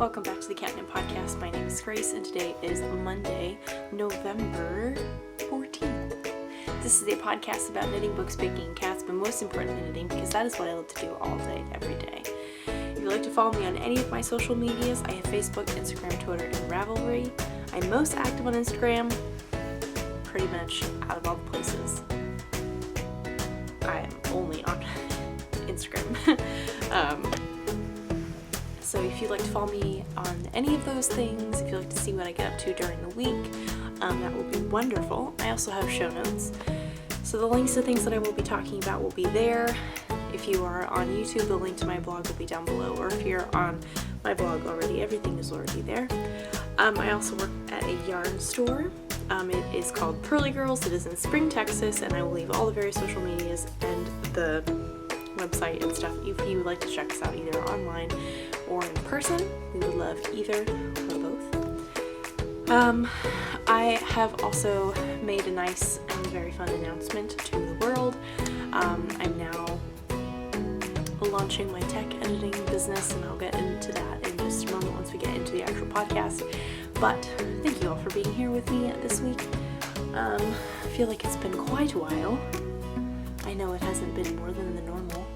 Welcome back to the Catnip Podcast. My name is Grace, and today is Monday, November 14th. This is a podcast about knitting, books, baking, and cats, but most importantly knitting, because that is what I love to do all day, every day. If you'd like to follow me on any of my social medias, I have Facebook, Instagram, Twitter, and Ravelry. I'm most active on Instagram, pretty much out of all the places. I am only on Instagram. So if you'd like to follow me on any of those things, if you'd like to see what I get up to during the week, that will be wonderful. I also have show notes. So the links to things that I will be talking about will be there. If you are on YouTube, the link to my blog will be down below. Or if you're on my blog already, everything is already there. I also work at a yarn store. It is called Pearly Girls. It is in Spring, Texas, and I will leave all the various social medias and the website and stuff if you would like to check us out either online or in person. We would love either or both. I have also made a nice and very fun announcement to the world. I'm now launching my tech editing business, and I'll get into that in just a moment once we get into the actual podcast. But thank you all for being here with me this week. I feel like it's been quite a while. I know it hasn't been more than the normal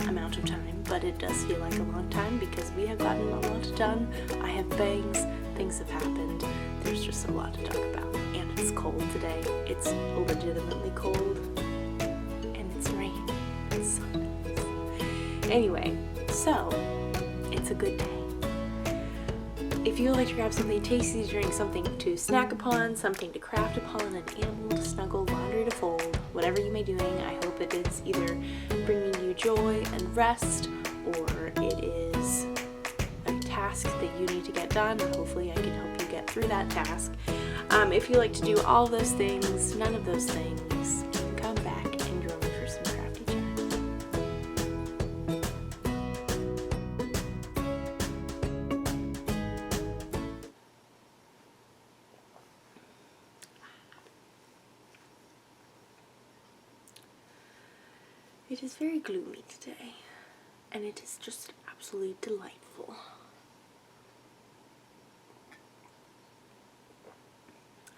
amount of time, but it does feel like a long time because we have gotten a lot done. I have bangs, things have happened, there's just a lot to talk about, and it's cold today. It's legitimately cold, and it's raining. It's so nice. Anyway, so it's a good day. If you would like to grab something tasty to drink, something to snack upon, something to craft upon, an animal to snuggle, laundry to fold, whatever you may be doing, I hope it is either bringing you joy and rest, or it is a task that you need to get done, and hopefully I can help you get through that task. If you like to do all those things, none of those things, come back and join me for some crafty chat. It is very gloomy today, and it is just absolutely delightful.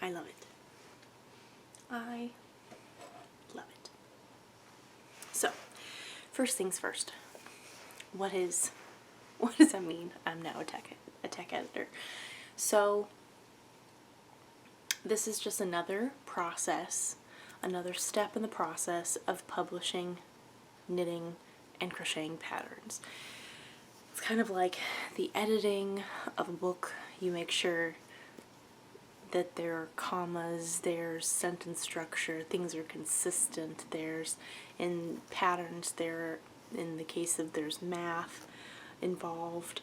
I love it. I love it. So, first things first. What does that mean? I'm now a tech editor. So, this is just another process, another step in the process of publishing knitting and crocheting patterns. It's kind of like the editing of a book. You make sure that there are commas, there's sentence structure, things are consistent, there's in patterns, there in the case of there's math involved,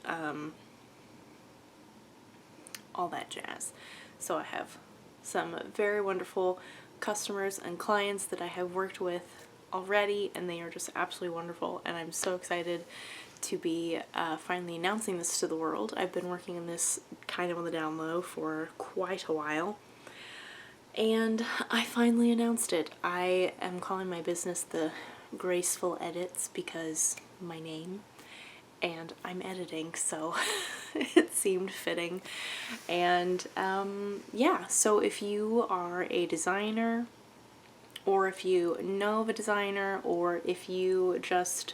all that jazz. So I have some very wonderful customers and clients that I have worked with already, and they are just absolutely wonderful, and I'm so excited to be finally announcing this to the world. I've been working on this kind of on the down low for quite a while, and I finally announced it. I am calling my business the Graceful Edits because my name, and I'm editing, so it seemed fitting. And yeah, so if you are a designer, or if you know of a designer, or if you just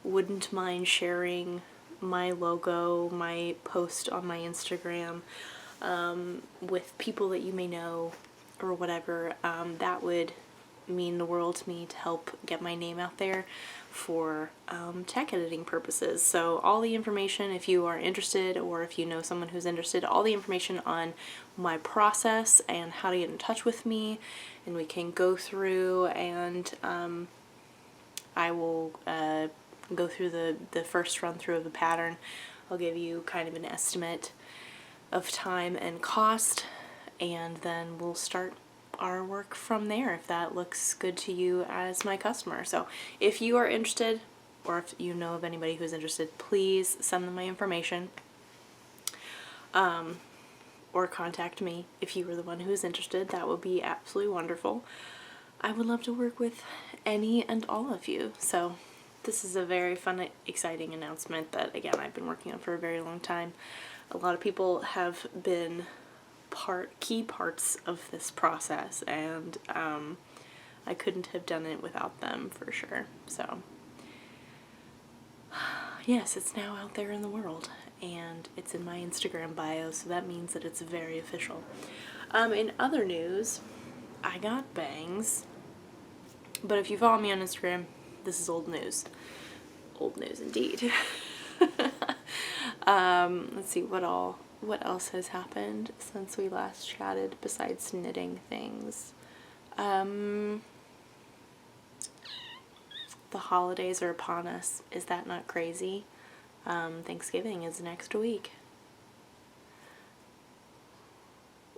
wouldn't mind sharing my logo, my post on my Instagram with people that you may know or whatever, that would mean the world to me to help get my name out there for tech editing purposes. So all the information, if you are interested or if you know someone who's interested, all the information on my process and how to get in touch with me, and we can go through, and I will go through the first run through of the pattern. I'll give you kind of an estimate of time and cost, and then we'll start our work from there if that looks good to you as my customer. So if you are interested, or if you know of anybody who's interested, please send them my information, or contact me if you were the one who is interested. That would be absolutely wonderful. I would love to work with any and all of you. So This is a very fun, exciting announcement that, again, I've been working on for a very long time. A lot of people have been key parts of this process, and I couldn't have done it without them for sure. So yes, it's now out there in the world, and it's in my Instagram bio, so that means that it's very official. In other news, I got bangs, but if you follow me on Instagram, this is old news. Old news indeed. Let's see what else has happened since we last chatted besides knitting things. The holidays are upon us. Is that not crazy? Thanksgiving is next week.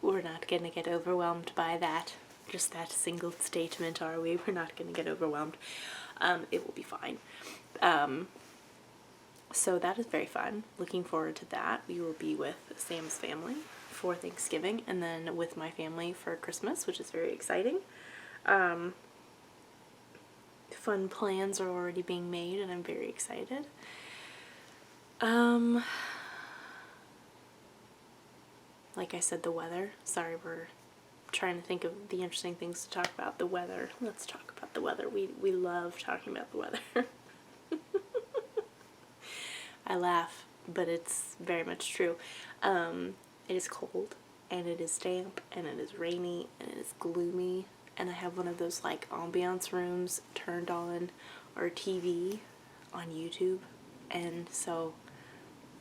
We're not gonna get overwhelmed by that. Just that single statement, are we? We're not gonna get overwhelmed. It will be fine. So that is very fun. Looking forward to that. We will be with Sam's family for Thanksgiving, and then with my family for Christmas, which is very exciting. Fun plans are already being made, and I'm very excited. Like I said, the weather. Sorry, we're trying to think of the interesting things to talk about. The weather. Let's talk about the weather. We love talking about the weather. I laugh, but it's very much true. It is cold, and it is damp, and it is rainy, and it is gloomy, and I have one of those like ambiance rooms turned on, or TV on YouTube, and so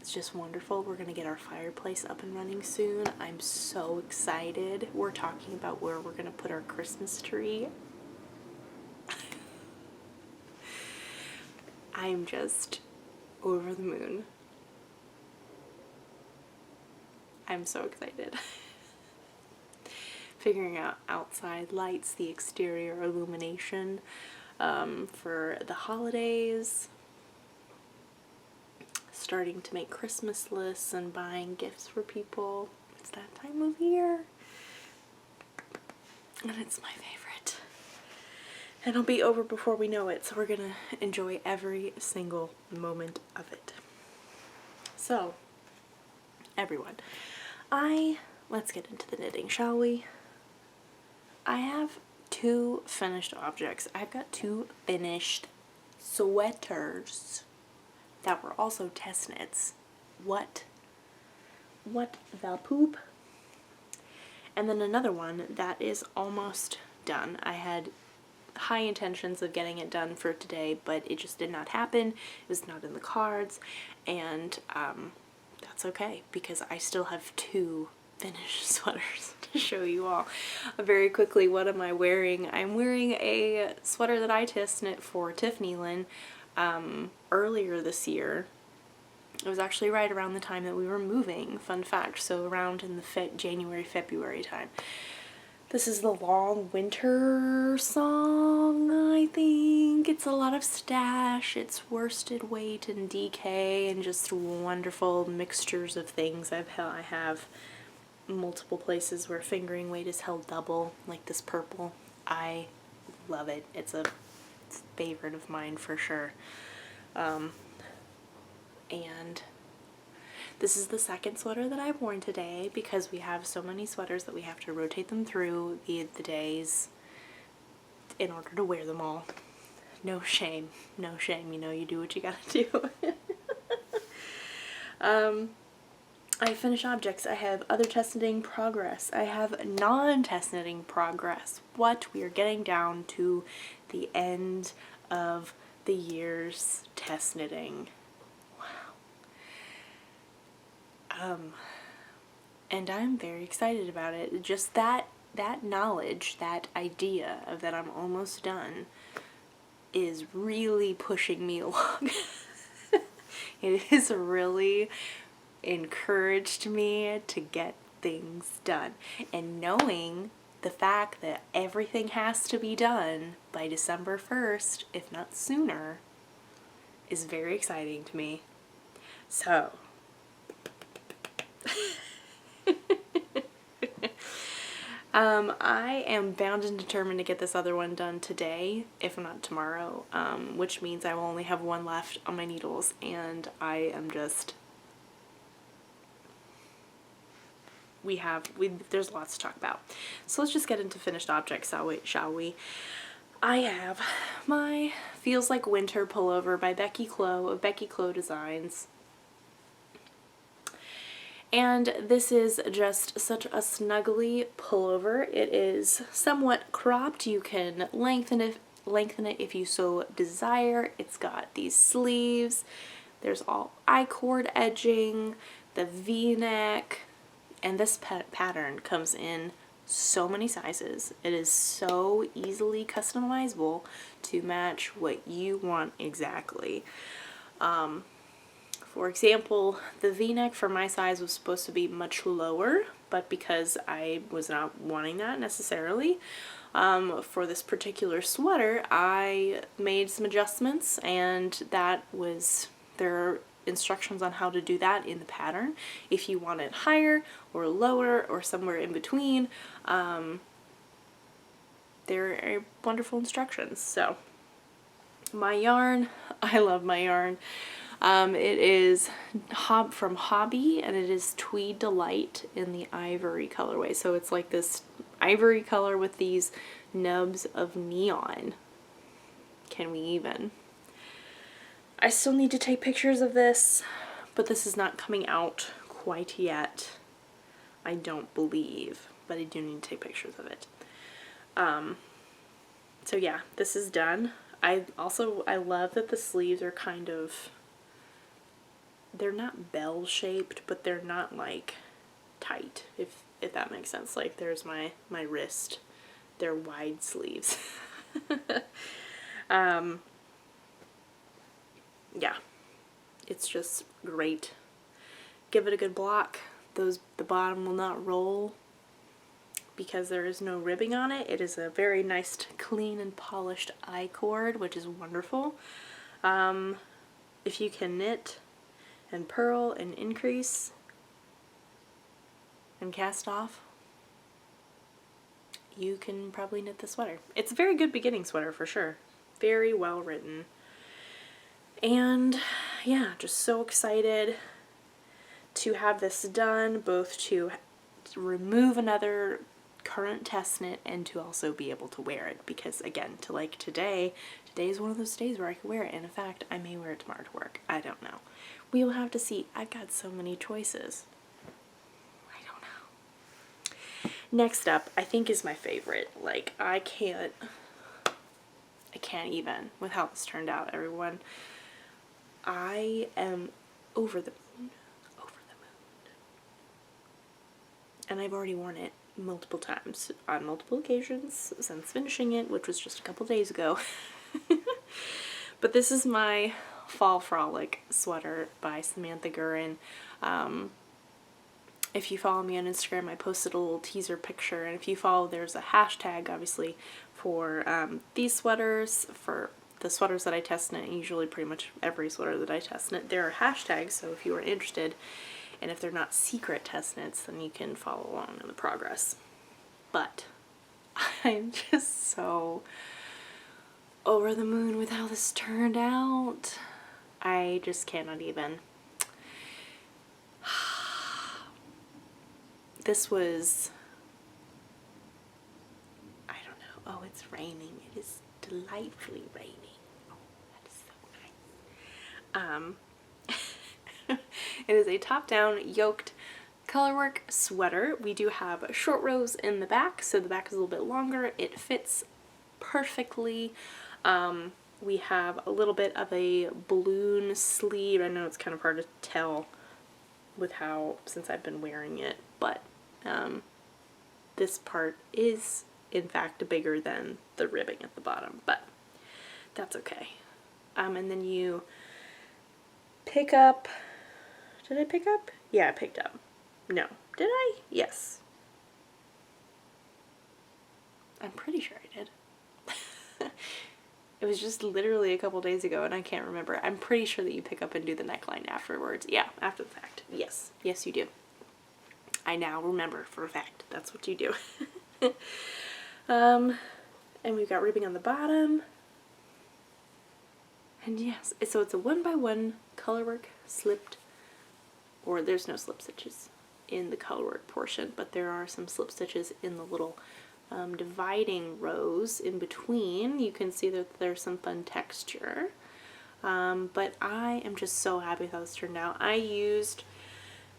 it's just wonderful. We're gonna get our fireplace up and running soon. I'm so excited. We're talking about where we're gonna put our Christmas tree. I'm just over the moon. I'm so excited. Figuring out outside lights, the exterior illumination for the holidays. Starting to make Christmas lists and buying gifts for people. It's that time of year. And it's my favorite. And it'll be over before we know it, so we're gonna enjoy every single moment of it. So, everyone, let's get into the knitting, shall we? I have 2 finished objects. I've got 2 finished sweaters that were also test knits. What the poop? And then another one that is almost done. I had high intentions of getting it done for today, but it just did not happen. It was not in the cards, and that's okay, because I still have 2 finished sweaters to show you all. Very quickly, what am I wearing? I'm wearing a sweater that I test knit for Tiffany Lynn earlier this year. It was actually right around the time that we were moving, fun fact, so around in the January, February time. This is the Long Winter song, I think. It's a lot of stash, it's worsted weight and DK, and just wonderful mixtures of things. I have multiple places where fingering weight is held double, like this purple. I love it. It's a favorite of mine for sure. And this is the second sweater that I've worn today, because we have so many sweaters that we have to rotate them through the days in order to wear them all. No shame, no shame, you know, you do what you gotta do. I finish objects. I have other test knitting progress. I have non-test knitting progress. What? We are getting down to the end of the year's test knitting. Wow. And I'm very excited about it. Just that knowledge, that idea of that I'm almost done is really pushing me along. It has really encouraged me to get things done. And knowing the fact that everything has to be done by December 1st, if not sooner, is very exciting to me. So, I am bound and determined to get this other one done today, if not tomorrow, which means I will only have one left on my needles, and I am just... there's lots to talk about. So let's just get into finished objects, shall we? I have my Feels Like Winter pullover by Becky Clow of Becky Clow Designs. And this is just such a snuggly pullover. It is somewhat cropped. You can lengthen it if you so desire. It's got these sleeves. There's all I-cord edging, the V-neck, and this pattern comes in so many sizes. It is so easily customizable to match what you want exactly. For example, the V-neck for my size was supposed to be much lower, but because I was not wanting that necessarily, for this particular sweater, I made some adjustments, and there are instructions on how to do that in the pattern. If you want it higher or lower or somewhere in between, there are wonderful instructions. So my yarn, I love my yarn. It is from Hobby, and it is Tweed Delight in the ivory colorway. So it's like this ivory color with these nubs of neon. Can we even? I still need to take pictures of this, but this is not coming out quite yet, I don't believe, but I do need to take pictures of it. So yeah, this is done. I love that the sleeves are kind of, they're not bell shaped, but they're not like tight, if that makes sense. Like there's my wrist. They're wide sleeves. Yeah, it's just great. Give it a good block. The bottom will not roll because there is no ribbing on it. It is a very nice, clean and polished I-cord, which is wonderful. If you can knit and purl and increase and cast off, you can probably knit the sweater. It's a very good beginning sweater for sure. Very well written. And yeah, just so excited to have this done, both to remove another current test knit and to also be able to wear it, because again, today is one of those days where I can wear it, and in fact I may wear it tomorrow to work. I don't know. We will have to see. I've got so many choices. I don't know. Next up, I think is my favorite. Like, I can't even with how this turned out, everyone. I am over the moon. And I've already worn it multiple times on multiple occasions since finishing it, which was just a couple days ago. But this is my Fall Frolic sweater by Samantha Gurin. If you follow me on Instagram, I posted a little teaser picture, and if you follow, there's a hashtag obviously for these sweaters, for the sweaters that I test knit. Usually pretty much every sweater that I test knit, there are hashtags, so if you are interested, and if they're not secret test knits, then you can follow along in the progress. But I'm just so over the moon with how this turned out. I just cannot even. This was, I don't know. Oh, it's raining. It is delightfully raining. Oh, that is so nice. It is a top-down yoked colorwork sweater. We do have short rows in the back, so the back is a little bit longer. It fits perfectly. We have a little bit of a balloon sleeve. I know it's kind of hard to tell with since I've been wearing it, but this part is in fact bigger than the ribbing at the bottom, but that's okay. And then you pick up, did I pick up? Yeah, I picked up. No, did I? Yes. I'm pretty sure I did. It was just literally a couple days ago and I can't remember. I'm pretty sure that you pick up and do the neckline afterwards. Yeah, after the fact. Yes. Yes, you do. I now remember for a fact. That's what you do. And we've got ribbing on the bottom. And yes, so it's a 1x1 colorwork slipped, or there's no slip stitches in the colorwork portion, but there are some slip stitches in the little dividing rows in between. You can see that there's some fun texture. But I am just so happy with how this turned out.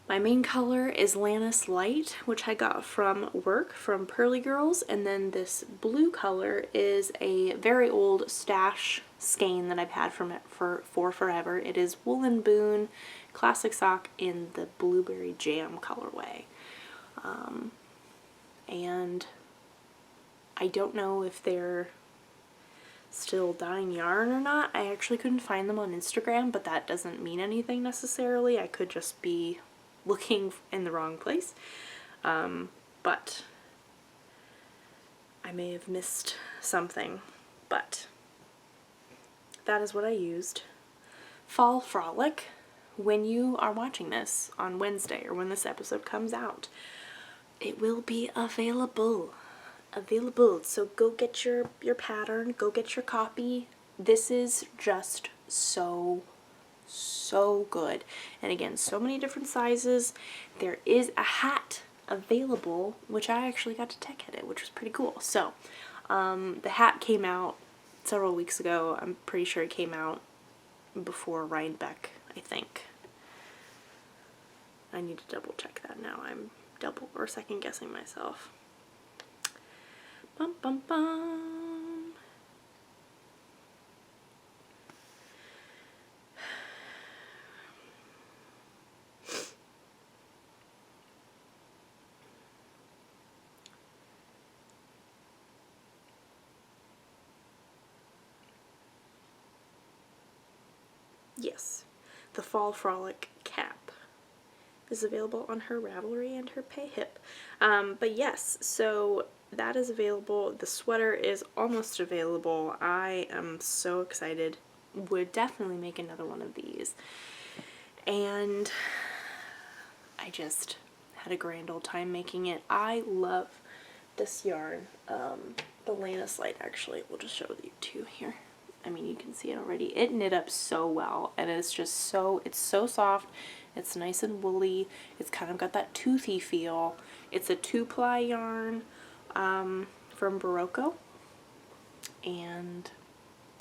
My main color is Lannis Light, which I got from work from Pearly Girls, and then this blue color is a very old stash skein that I've had from it for forever. It is Woolen Boon Classic Sock in the Blueberry Jam colorway. And I don't know if they're still dyeing yarn or not. I actually couldn't find them on Instagram, but that doesn't mean anything necessarily. I could just be looking in the wrong place. But I may have missed something, but that is what I used. Fall Frolic, when you are watching this on Wednesday or when this episode comes out, it will be available. So go get your pattern, go get your copy. This is just so good. And again, so many different sizes. There is a hat available, which I actually got to tech edit, which was pretty cool. So the hat came out several weeks ago. I'm pretty sure it came out before Rhinebeck, I think. I need to double check that now. I'm double or second guessing myself. Bum, bum, bum. Yes, the Fall Frolic cap is available on her Ravelry and her Payhip. But yes, so that is available. The sweater is almost available. I am so excited. Would definitely make another one of these. And I just had a grand old time making it. I love this yarn. The Lannis Light, actually, we'll just show you two here. I mean, you can see it already. It knit up so well, and it's just it's so soft. It's nice and woolly. It's kind of got that toothy feel. It's a 2-ply yarn from Barocco, and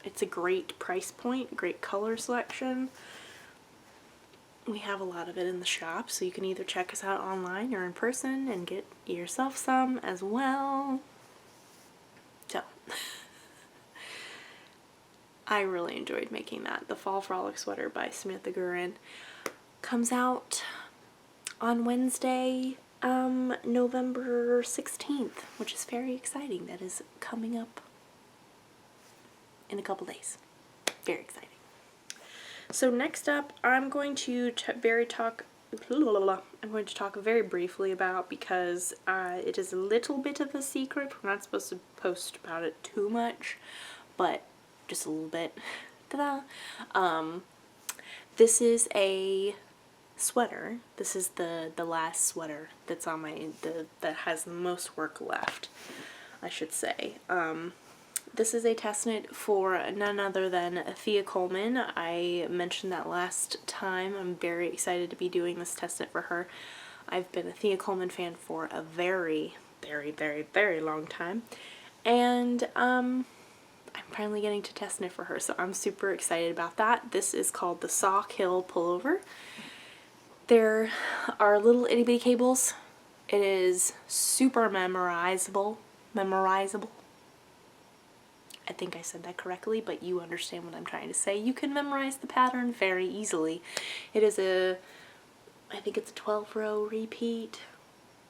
it's a great price point, great color selection. We have a lot of it in the shop, so you can either check us out online or in person and get yourself some as well. So I really enjoyed making that. The Fall Frolic sweater by Samantha Gurin comes out on Wednesday, November 16th, which is very exciting. That is coming up in a couple days. Very exciting. So next up, I'm going to talk very briefly about, because it is a little bit of a secret. We're not supposed to post about it too much, but just a little bit. Ta-da! This is a sweater. This is the last sweater that's on that has the most work left, I should say. This is a test knit for none other than Thea Coleman. I mentioned that last time. I'm very excited to be doing this test knit for her. I've been a Thea Coleman fan for a very, very, very, very long time, and I'm finally getting to test knit for her, so I'm super excited about that. This is called the Sock Hill Pullover. There are little itty bitty cables. It is super memorizable. I think I said that correctly, but you understand what I'm trying to say. You can memorize the pattern very easily. It is I think it's a 12-row repeat.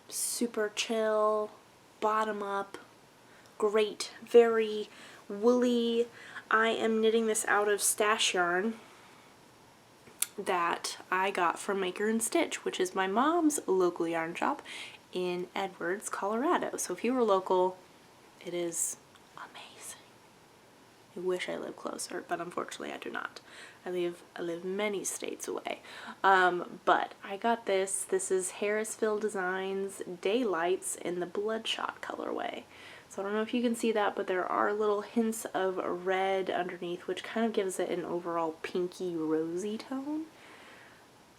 Super chill, bottom up, great, very woolly. I am knitting this out of stash yarn that I got from Maker and Stitch, which is my mom's local yarn shop in Edwards, Colorado. So if you were local, it is amazing. I wish I lived closer, but unfortunately I do not. I live many states away. But I got this. This is Harrisville Designs Daylights in the Bloodshot colorway. So I don't know if you can see that, but there are little hints of red underneath, which kind of gives it an overall pinky rosy tone.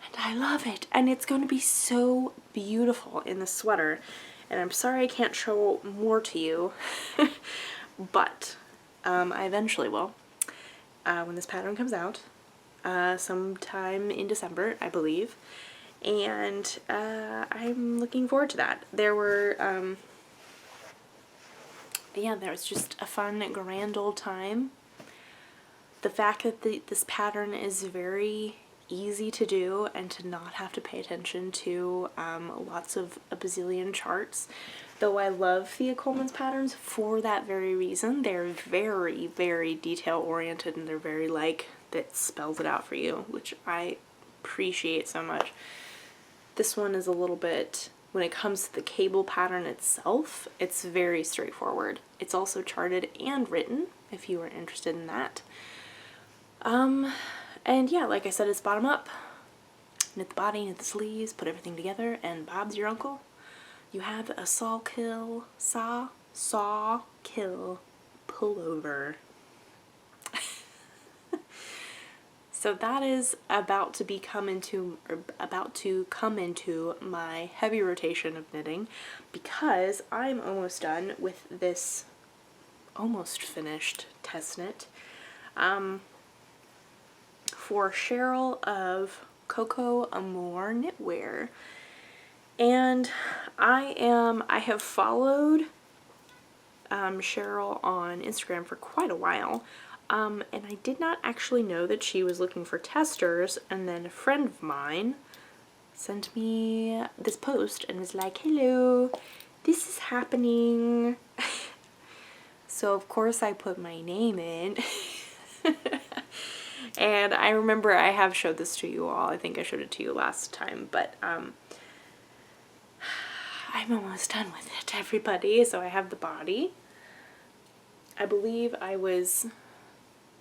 And I love it. And it's going to be so beautiful in the sweater. And I'm sorry I can't show more to you, but I eventually will. When this pattern comes out, sometime in December, I believe, and I'm looking forward to that. There were, yeah, there was just a fun, grand old time. The fact that this pattern is very easy to do and to not have to pay attention to lots of a bazillion charts. Though I love Thea Coleman's patterns for that very reason. They're very, very detail oriented, and they're very that spells it out for you, which I appreciate so much. This one is a little bit, when it comes to the cable pattern itself, it's very straightforward. It's also charted and written, if you are interested in that. And yeah, like I said, it's bottom up. Knit the body, knit the sleeves, put everything together, and Bob's your uncle. You have a saw kill pullover. So that is about to come into my heavy rotation of knitting, because I'm almost done with this almost finished test knit for Cheryl of Coco Amour Knitwear. And I have followed Cheryl on Instagram for quite a while, and I did not actually know that she was looking for testers, and then a friend of mine sent me this post and was like, hello, this is happening. So of course I put my name in. And I remember I have showed this to you all. I think I showed it to you last time, but I'm almost done with it, everybody. So I have the body. I believe I was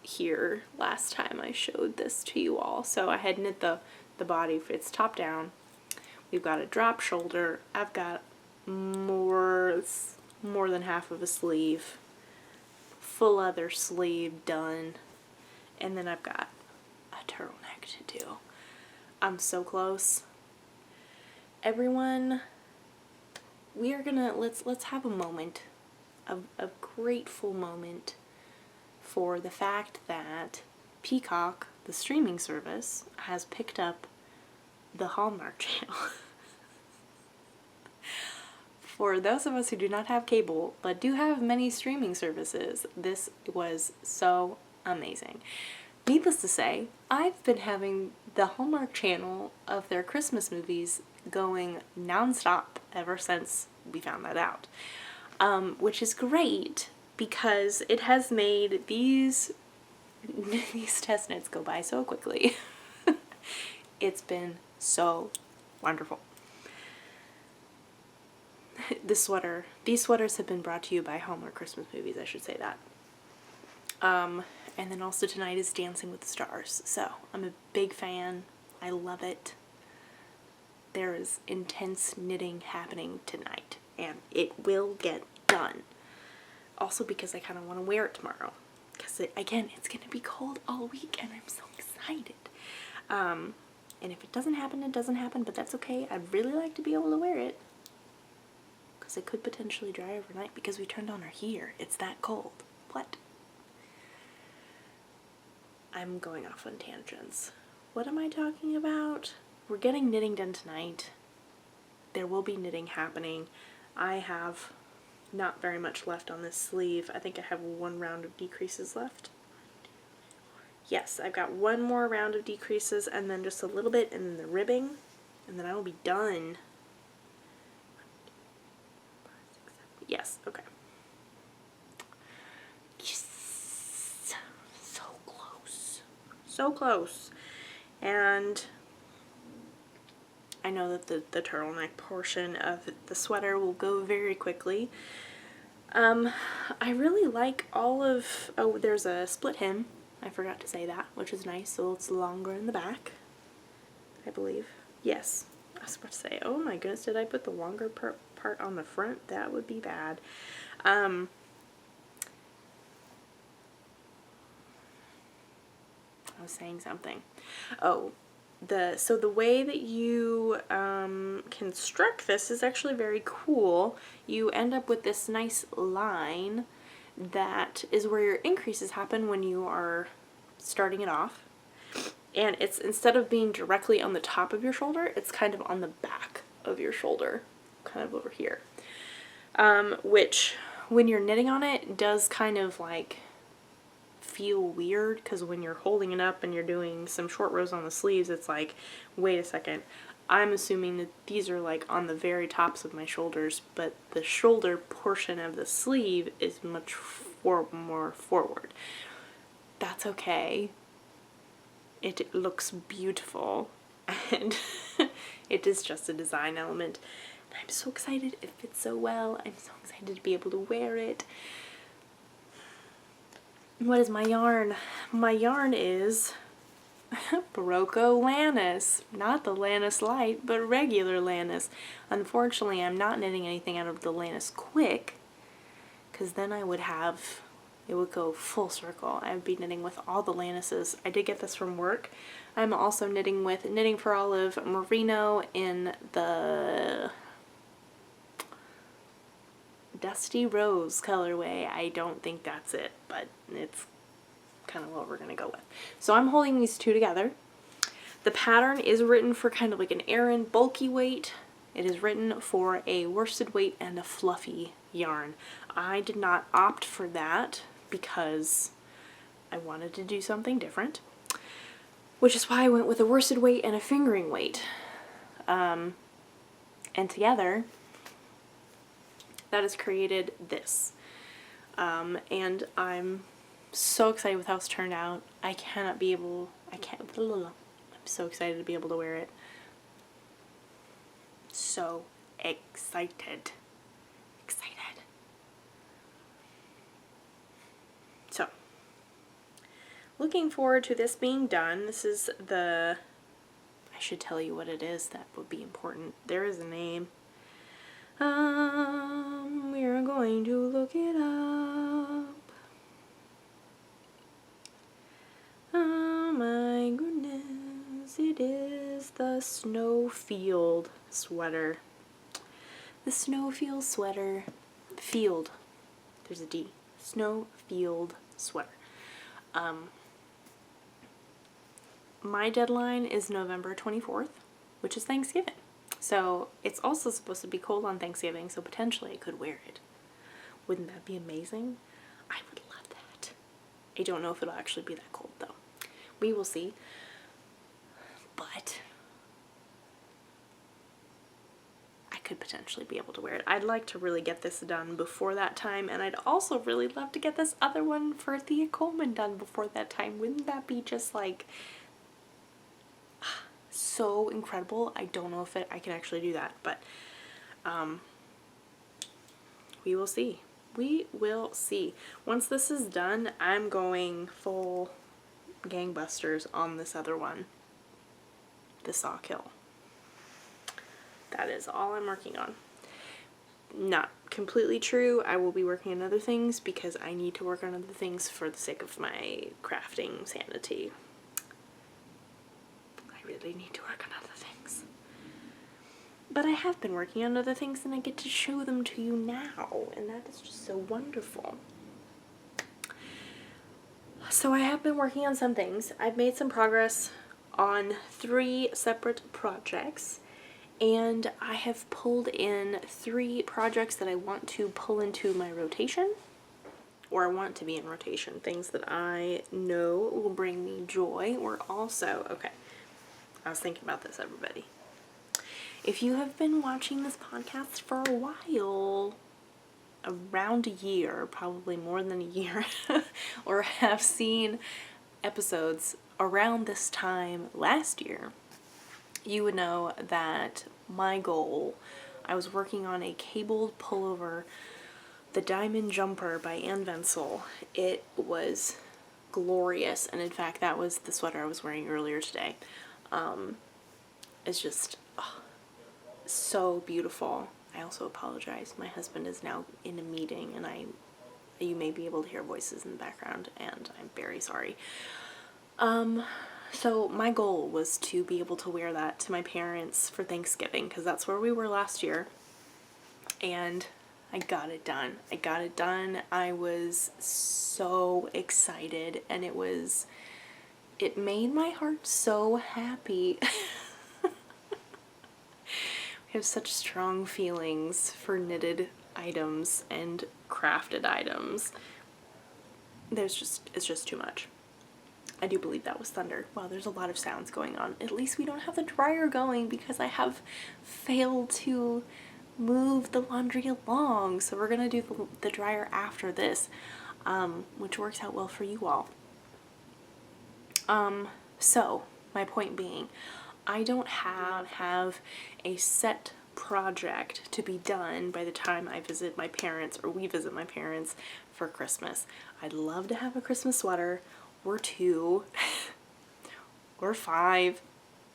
here last time I showed this to you all. So I had knit the body. It's top down. We've got a drop shoulder. I've got more than half of a sleeve. Full leather sleeve done. And then I've got a turtleneck to do. I'm so close. Everyone, we are gonna, let's have a moment, a grateful moment for the fact that Peacock, the streaming service, has picked up the Hallmark Channel. For those of us who do not have cable, but do have many streaming services, this was so amazing. Needless to say, I've been having the Hallmark Channel of their Christmas movies going nonstop ever since we found that out, which is great because it has made these test knits go by so quickly. It's been so wonderful. These sweaters have been brought to you by Hallmark Christmas movies, I should say that. And then also tonight is Dancing with the Stars. So I'm a big fan. I love it. There is intense knitting happening tonight, and it will get done. Also because I kind of want to wear it tomorrow. Because again, it's going to be cold all week, and I'm so excited. And if it doesn't happen, it doesn't happen, but that's okay. I'd really like to be able to wear it. Because it could potentially dry overnight because we turned on our heater. It's that cold. What? I'm going off on tangents. What am I talking about? We're getting knitting done tonight. There will be knitting happening. I have not very much left on this sleeve. I think I have one round of decreases left. Yes, I've got one more round of decreases and then just a little bit and then the ribbing, and then I will be done. Yes, okay. Yes. So close. So close. And I know that the turtleneck portion of the sweater will go very quickly. I really like all of, oh, there's a split hem I forgot to say that, which is nice. So it's longer in the back, I believe. Yes. I was about to say, oh my goodness, did I put the longer part on the front? That would be bad. I was saying something. Oh, so the way that you construct this is actually very cool. You end up with this nice line that is where your increases happen when you are starting it off. And it's, instead of being directly on the top of your shoulder, it's kind of on the back of your shoulder, kind of over here. Which, when you're knitting on it, does kind of like feel weird, because when you're holding it up and you're doing some short rows on the sleeves, it's like, wait a second, I'm assuming that these are like on the very tops of my shoulders, but the shoulder portion of the sleeve is much more forward. That's okay. It looks beautiful, and it is just a design element. And I'm so excited. It fits so well. I'm so excited to be able to wear it. What is my yarn? My yarn is Barocco Lannis. Not the Lannis Light, but regular Lannis. Unfortunately, I'm not knitting anything out of the Lannis Quick, because then I would have, it would go full circle. I would be knitting with all the Lannises. I did get this from work. I'm also knitting with Knitting for Olive Merino in the Dusty Rose colorway. I don't think that's it, but it's kind of what we're gonna go with. So I'm holding these two together. The pattern is written for kind of like an Aran bulky weight. It is written for a worsted weight and a fluffy yarn. I did not opt for that because I wanted to do something different, which is why I went with a worsted weight and a fingering weight. And together, that has created this. And I'm so excited with how it's turned out. I'm so excited to be able to wear it. So excited. So, looking forward to this being done. This is I should tell you what it is. That would be important. There is a name. We're going to look it up. Oh my goodness, it is the Snowfield sweater. The Snowfield sweater. Field. There's a D. Snowfield sweater. My deadline is November 24th, which is Thanksgiving. So it's also supposed to be cold on Thanksgiving, so potentially I could wear it. Wouldn't that be amazing? I would love that. I don't know if it'll actually be that cold though. We will see. But I could potentially be able to wear it. I'd like to really get this done before that time, and I'd also really love to get this other one for Thea Coleman done before that time. Wouldn't that be just like so incredible? I don't know if I can actually do that, but we will see. We will see. Once this is done, I'm going full gangbusters on this other one, the Sawkill. That is all I'm working on. Not completely true. I will be working on other things because I need to work on other things for the sake of my crafting sanity. I really need to work on other things. But I have been working on other things, and I get to show them to you now, and that is just so wonderful. So I have been working on some things. I've made some progress on 3 separate projects, and I have pulled in 3 projects that I want to pull into my rotation, or I want to be in rotation. Things that I know will bring me joy, or also, okay, I was thinking about this, everybody. If you have been watching this podcast for a while, around a year, probably more than a year, or have seen episodes around this time last year, you would know that my goal, I was working on a cabled pullover, the Diamond Jumper by Ann Vensel. It was glorious. And in fact, that was the sweater I was wearing earlier today. It's just so beautiful. I also apologize. My husband is now in a meeting, and you may be able to hear voices in the background, and I'm very sorry. So my goal was to be able to wear that to my parents for Thanksgiving, because that's where we were last year, and I got it done. I was so excited, and it made my heart so happy. I have such strong feelings for knitted items and crafted items. It's just too much. I do believe that was thunder. Wow, there's a lot of sounds going on. At least we don't have the dryer going because I have failed to move the laundry along. So we're gonna do the dryer after this, which works out well for you all. So my point being, I don't have a set project to be done by the time I visit my parents or we visit my parents for Christmas. I'd love to have a Christmas sweater or 2 or 5.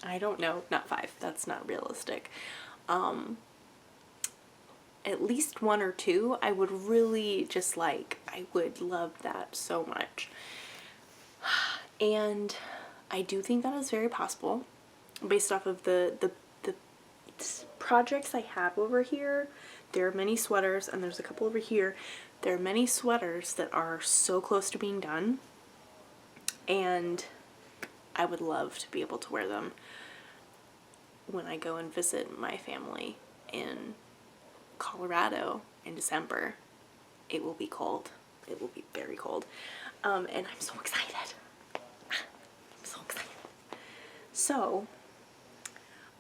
I don't know, not 5. That's not realistic. At least 1 or 2. I would really just like, I would love that so much. And I do think that is very possible based off of the projects I have over here. There are many sweaters, and there's a couple over here. There are many sweaters that are so close to being done, and I would love to be able to wear them when I go and visit my family in Colorado in December. It will be cold. It will be very cold. And I'm so excited. So,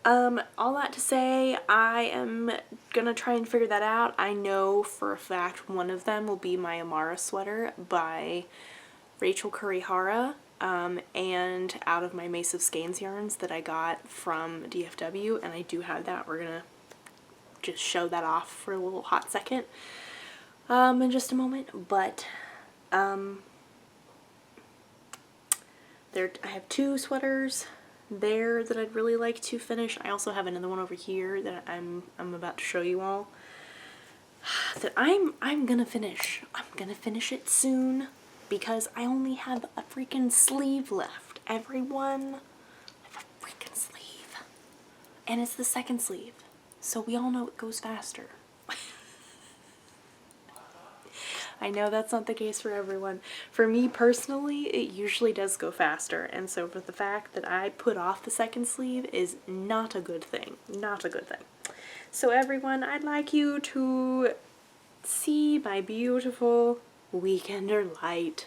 all that to say, I am gonna try and figure that out. I know for a fact one of them will be my Amara sweater by Rachel Kurihara, and out of my Mace of Skeins yarns that I got from DFW, and I do have that. We're gonna just show that off for a little hot second in just a moment, but I have 2 sweaters there that I'd really like to finish. I also have another one over here that I'm about to show you all that I'm gonna finish. I'm gonna finish it soon because I only have a freaking sleeve left. Everyone, I have a freaking sleeve, and it's the second sleeve, so we all know it goes faster. I know that's not the case for everyone. For me personally, it usually does go faster, and so for the fact that I put off the second sleeve is not a good thing. Not a good thing. So everyone, I'd like you to see my beautiful Weekender light.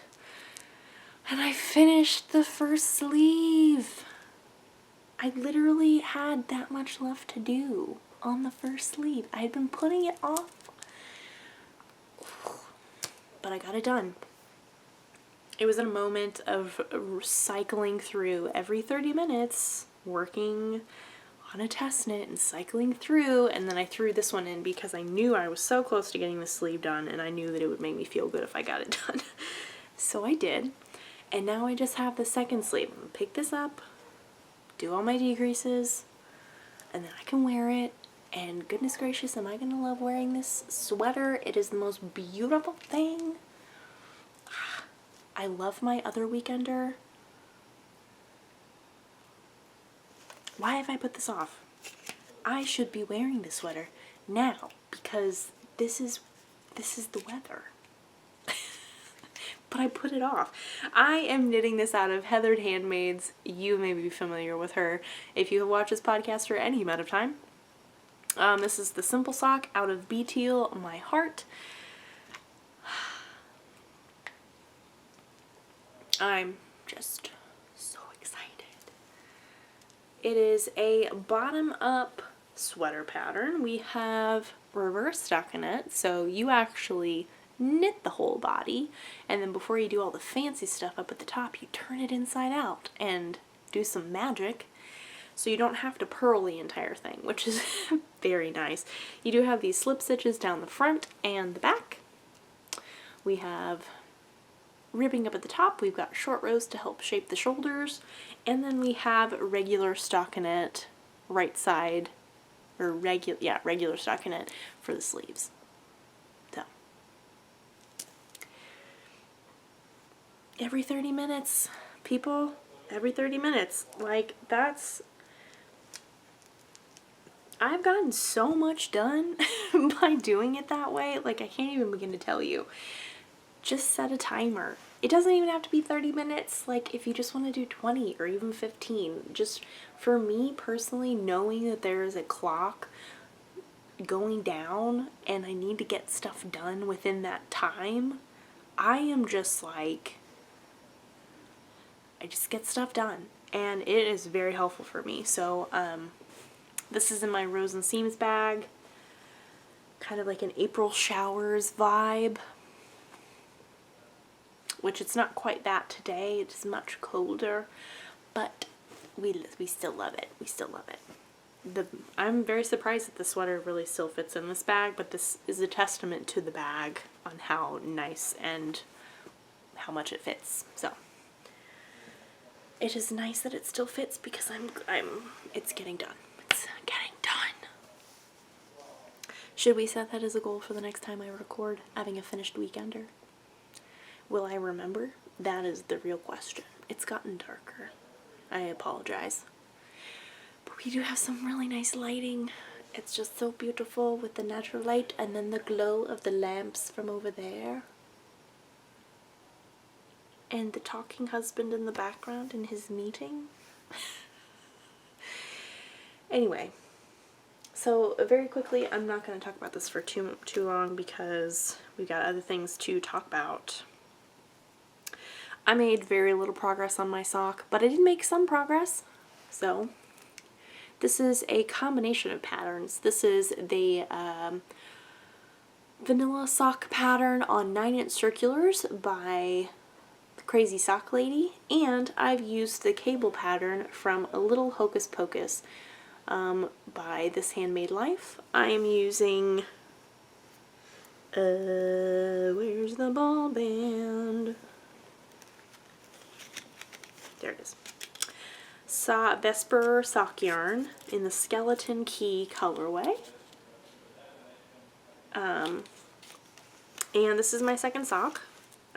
And I finished the first sleeve. I literally had that much left to do on the first sleeve. I had been putting it off, but I got it done. It was a moment of cycling through every 30 minutes, working on a test knit and cycling through, and then I threw this one in because I knew I was so close to getting the sleeve done, and I knew that it would make me feel good if I got it done. So I did, and now I just have the second sleeve. I'm gonna pick this up, do all my decreases, and then I can wear it. And goodness gracious, am I gonna love wearing this sweater. It is the most beautiful thing. I love my other Weekender. Why have I put this off? I should be wearing this sweater now because this is the weather. But I put it off. I am knitting this out of Heathered Handmaids. You may be familiar with her if you have watched this podcast for any amount of time. This is the Simple Sock out of Be Teal My Heart. I'm just so excited. It is a bottom-up sweater pattern. We have reverse stockinette, so you actually knit the whole body, and then before you do all the fancy stuff up at the top, you turn it inside out and do some magic. So you don't have to purl the entire thing, which is very nice. You do have these slip stitches down the front and the back. We have ribbing up at the top, we've got short rows to help shape the shoulders, and then we have regular stockinette right side, or regular stockinette for the sleeves. So every 30 minutes, people, every 30 minutes. Like, I've gotten so much done by doing it that way. Like, I can't even begin to tell you. Just set a timer. It doesn't even have to be 30 minutes. Like, if you just want to do 20 or even 15, just for me personally, knowing that there is a clock going down and I need to get stuff done within that time, I am just like, I just get stuff done, and it is very helpful for me. So this is in my Rose and Seams bag, kind of like an April showers vibe, which it's not quite that today. It's much colder, but we still love it. We still love it. I'm very surprised that the sweater really still fits in this bag, but this is a testament to the bag on how nice and how much it fits. So it is nice that it still fits because it's getting done. It's getting done. Should we set that as a goal for the next time I record, having a finished weekender? Will I remember? That is the real question. It's gotten darker. I apologize. But we do have some really nice lighting. It's just so beautiful with the natural light and then the glow of the lamps from over there. And the talking husband in the background in his meeting. Anyway, so very quickly, I'm not going to talk about this for too long because we've got other things to talk about. I made very little progress on my sock, but I did make some progress. So this is a combination of patterns. This is the vanilla sock pattern on 9-inch circulars by Crazy Sock Lady, and I've used the cable pattern from A Little Hocus Pocus by This Handmade Life. I am using where's the ball band? There it is. Vesper sock yarn in the Skeleton Key colorway. And this is my second sock.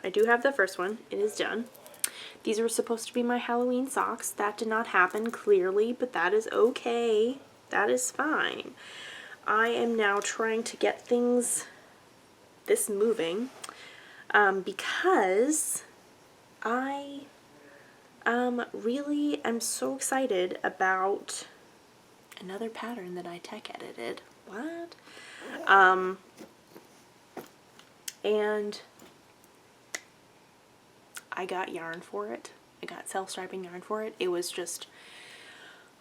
I do have the first one. It is done. These were supposed to be my Halloween socks. That did not happen, clearly, but that is okay. That is fine. I am now trying to get this moving, because I really am so excited about another pattern that I tech edited. What? And I got yarn for it. I got self-striping yarn for it. It was just,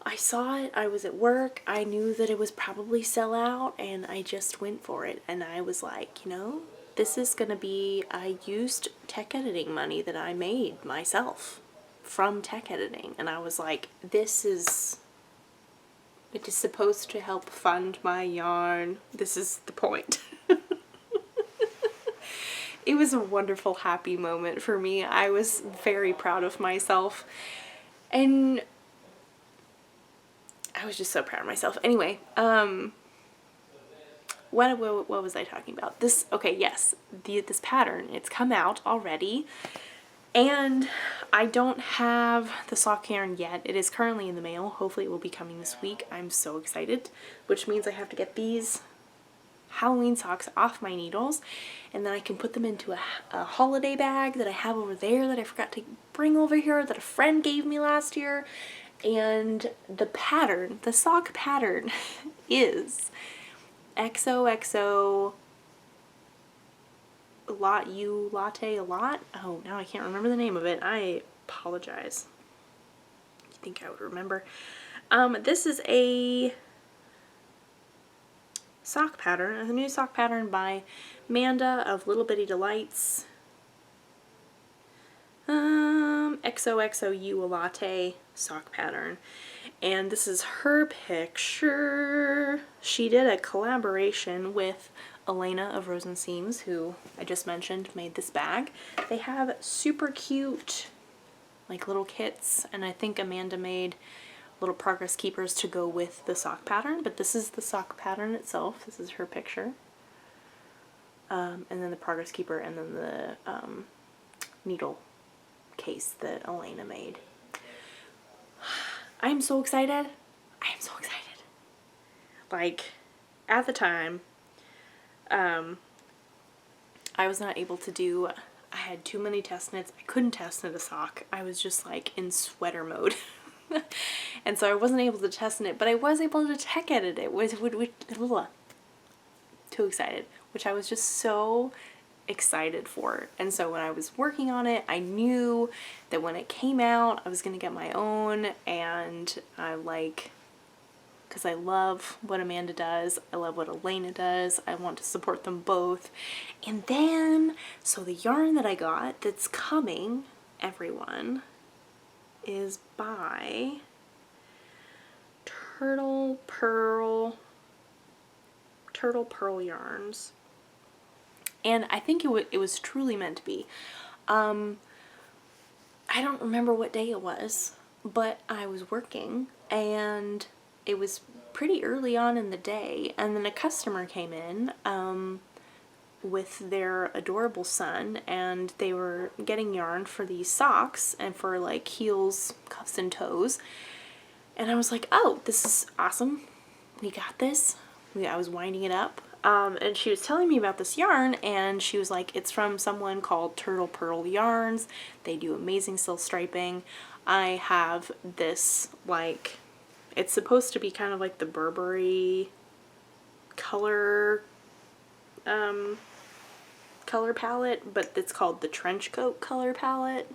I saw it, I was at work, I knew that it was probably sell out, and I just went for it. And I was like, you know, this is gonna be, I used tech editing money that I made myself from tech editing, and I was like, it is supposed to help fund my yarn. This is the point. It was a wonderful, happy moment for me. I was very proud of myself, and I was just so proud of myself. Anyway, what was I talking about? This, okay, yes, this pattern, it's come out already, and I don't have the sock yarn yet. It is currently in the mail. Hopefully it will be coming this week. I'm so excited, which means I have to get these Halloween socks off my needles, and then I can put them into a holiday bag that I have over there that I forgot to bring over here that a friend gave me last year. And the pattern, the sock pattern, is XOXO latte a lot. Oh, now I can't remember the name of it. I apologize. You think I would remember? This is a sock pattern, a new sock pattern by Manda of Little Bitty Delights. XOXO latte sock pattern. And this is her picture. She did a collaboration with Elena of Rose and Seams, who I just mentioned made this bag. They have super cute like little kits, and I think Amanda made little progress keepers to go with the sock pattern, but this is the sock pattern itself. This is her picture. And then the progress keeper, and then the needle case that Elena made. I'm so excited. I am so excited. Like, at the time, I was not able to do, I had too many test knits. I couldn't test knit a sock. I was just like in sweater mode. And so I wasn't able to test knit, but I was able to tech edit it. Too excited, which I was just so excited for. And so when I was working on it, I knew that when it came out, I was going to get my own, and I because I love what Amanda does, I love what Elena does, I want to support them both. And then, so the yarn that I got that's coming, everyone, is by Turtle Pearl yarns. And I think it was truly meant to be. I don't remember what day it was, but I was working, and it was pretty early on in the day, and then a customer came in with their adorable son, and they were getting yarn for these socks and for like heels, cuffs, and toes. And I was like, oh, this is awesome. We got this. I was winding it up. And she was telling me about this yarn, and she was like, it's from someone called Turtle Pearl Yarns. They do amazing silk striping. I have this, like, it's supposed to be kind of like the Burberry color palette, but it's called the Trench Coat color palette,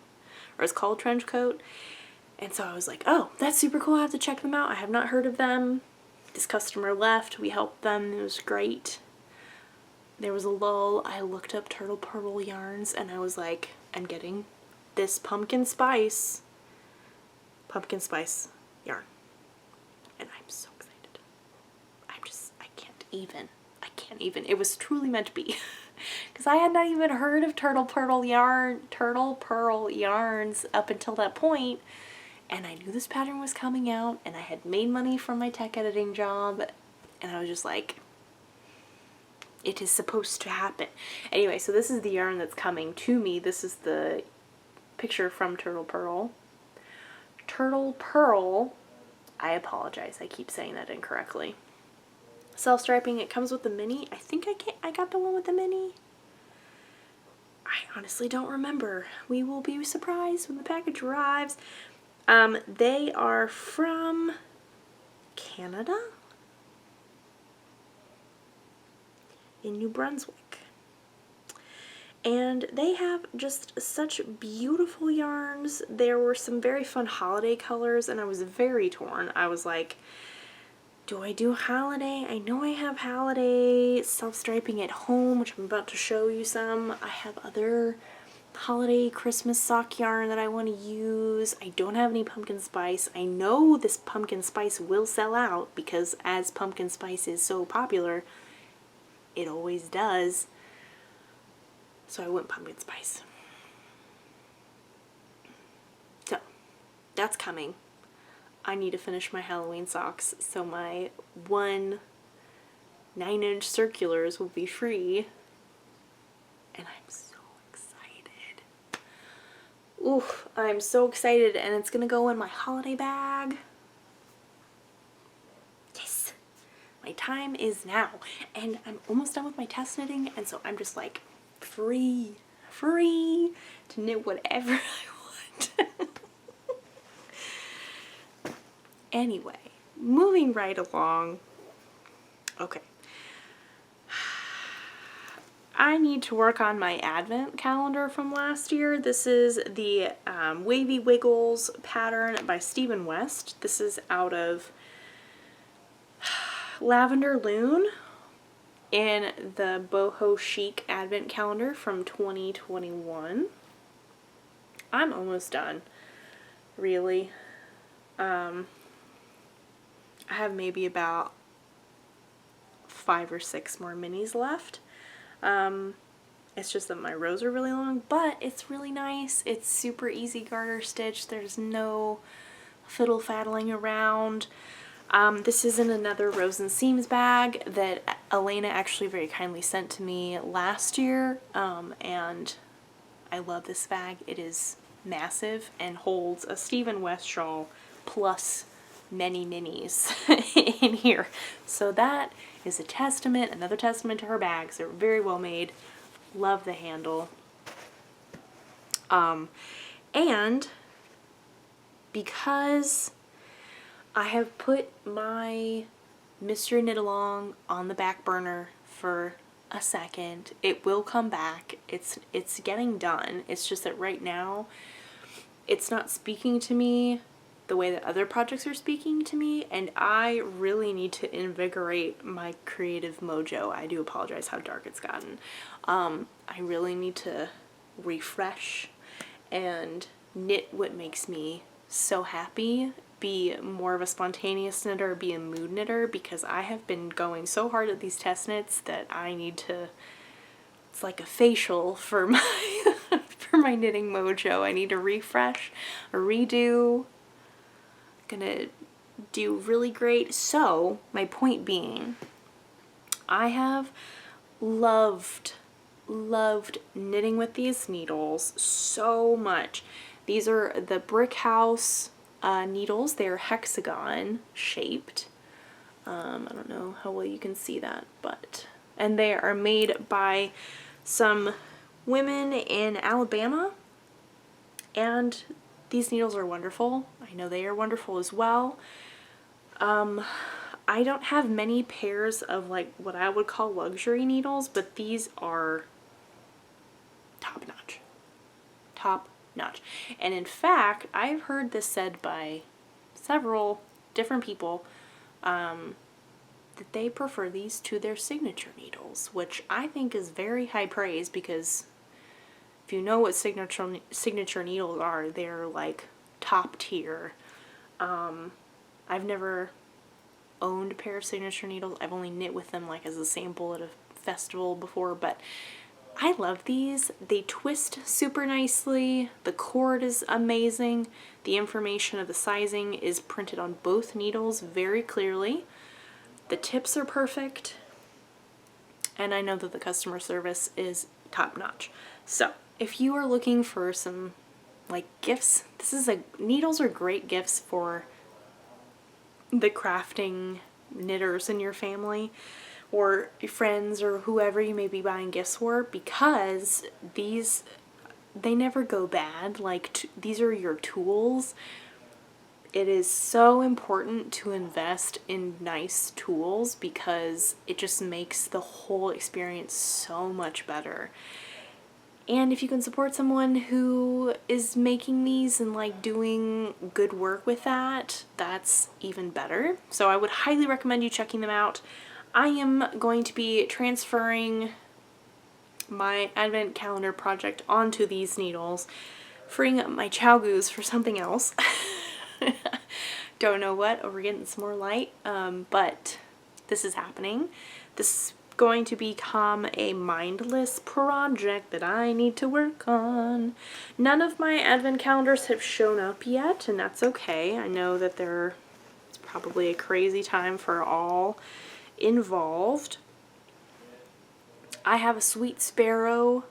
or it's called Trench Coat. And so I was like, oh, that's super cool. I have to check them out. I have not heard of them. This customer left. We helped them. It was great. There was a lull. I looked up Turtle Pearl Yarns, and I was like, I'm getting this pumpkin spice yarn. And I'm so excited. I can't even. It was truly meant to be. Because I had not even heard of Turtle Pearl Yarns up until that point. And I knew this pattern was coming out, and I had made money from my tech editing job, and I was just like, it is supposed to happen. Anyway, so this is the yarn that's coming to me. This is the picture from Turtle Pearl. Turtle Pearl, I apologize, I keep saying that incorrectly. Self-striping, it comes with the mini. I think I got the one with the mini. I honestly don't remember. We will be surprised when the package arrives. They are from Canada? In New Brunswick. And they have just such beautiful yarns. There were some very fun holiday colors, and I was very torn. I was like, do I do holiday? I know I have holiday self-striping at home, which I'm about to show you some. I have other holiday Christmas sock yarn that I want to use. I don't have any pumpkin spice. I know this pumpkin spice will sell out because as pumpkin spice is so popular, it always does. So I went pumpkin spice. So that's coming. I need to finish my Halloween socks so my 1 9-inch circulars will be free. And I'm so oof, I'm so excited, and it's gonna go in my holiday bag. Yes! My time is now, and I'm almost done with my test knitting, and so I'm just like free to knit whatever I want. Anyway, moving right along. Okay. I need to work on my advent calendar from last year. This is the Wavy Wiggles pattern by Stephen West. This is out of Lavender Loon in the Boho Chic advent calendar from 2021. I'm almost done, really. I have maybe about 5 or 6 more minis left. It's just that my rows are really long, but it's really nice. It's super easy garter stitch. There's no fiddle faddling around. This is in another rows and seams bag that Elena actually very kindly sent to me last year, and I love this bag. It is massive and holds a Stephen West shawl plus many minis in here. So that is a testament, another testament to her bags. They're very well made. Love the handle. And because I have put my Mystery Knit Along on the back burner for a second, it will come back. It's getting done. It's just that right now it's not speaking to me the way that other projects are speaking to me, and I really need to invigorate my creative mojo. I do apologize how dark it's gotten. I really need to refresh and knit what makes me so happy, be more of a spontaneous knitter, be a mood knitter, because I have been going so hard at these test knits that I need to, it's like a facial for my for my knitting mojo. I need to refresh, a redo. Gonna do really great. So my point being, I have loved knitting with these needles so much. These are the Brick House needles. They're hexagon shaped. I don't know how well you can see that, but, and they are made by some women in Alabama, and these needles are wonderful. I know they are wonderful as well. I don't have many pairs of like what I would call luxury needles, but these are top notch. Top notch. And in fact, I've heard this said by several different people that they prefer these to their signature needles, which I think is very high praise, because if you know what signature needles are, they're like top tier. I've never owned a pair of signature needles. I've only knit with them like as a sample at a festival before, but I love these. They twist super nicely. The cord is amazing. The information of the sizing is printed on both needles very clearly. The tips are perfect. And I know that the customer service is top notch. So if you are looking for some like gifts, needles are great gifts for the crafting knitters in your family or your friends or whoever you may be buying gifts for, because they never go bad. Like these are your tools. It is so important to invest in nice tools because it just makes the whole experience so much better. And if you can support someone who is making these and like doing good work with that, that's even better. So I would highly recommend you checking them out. I am going to be transferring my advent calendar project onto these needles, freeing up my Chow Goos for something else. Don't know what, we're getting some more light, but this is happening. This is going to become a mindless project that I need to work on. None of my advent calendars have shown up yet, and that's okay. I know that it's probably a crazy time for all involved. I have a Sweet Sparrow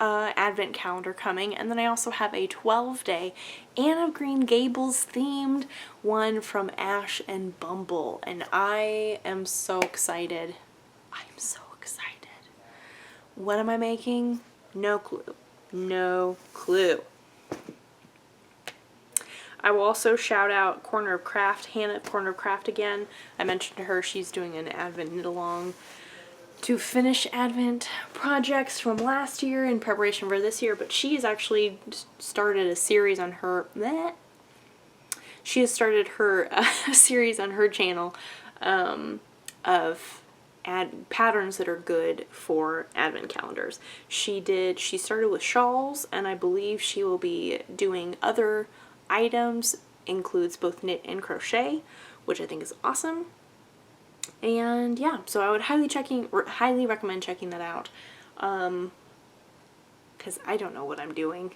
advent calendar coming, and then I also have a 12-day Anne of Green Gables themed one from Ash and Bumble, and I am so excited. I'm so excited. What am I making? No clue. No clue. I will also shout out Corner of Craft, Hannah at Corner of Craft again. I mentioned to her she's doing an Advent knit along to finish Advent projects from last year in preparation for this year, but she has actually started a series on her she has started her series on her channel of patterns that are good for advent calendars. She started with shawls, and I believe she will be doing other items, includes both knit and crochet, which I think is awesome. And yeah, so I would highly recommend checking that out, because I don't know what I'm doing,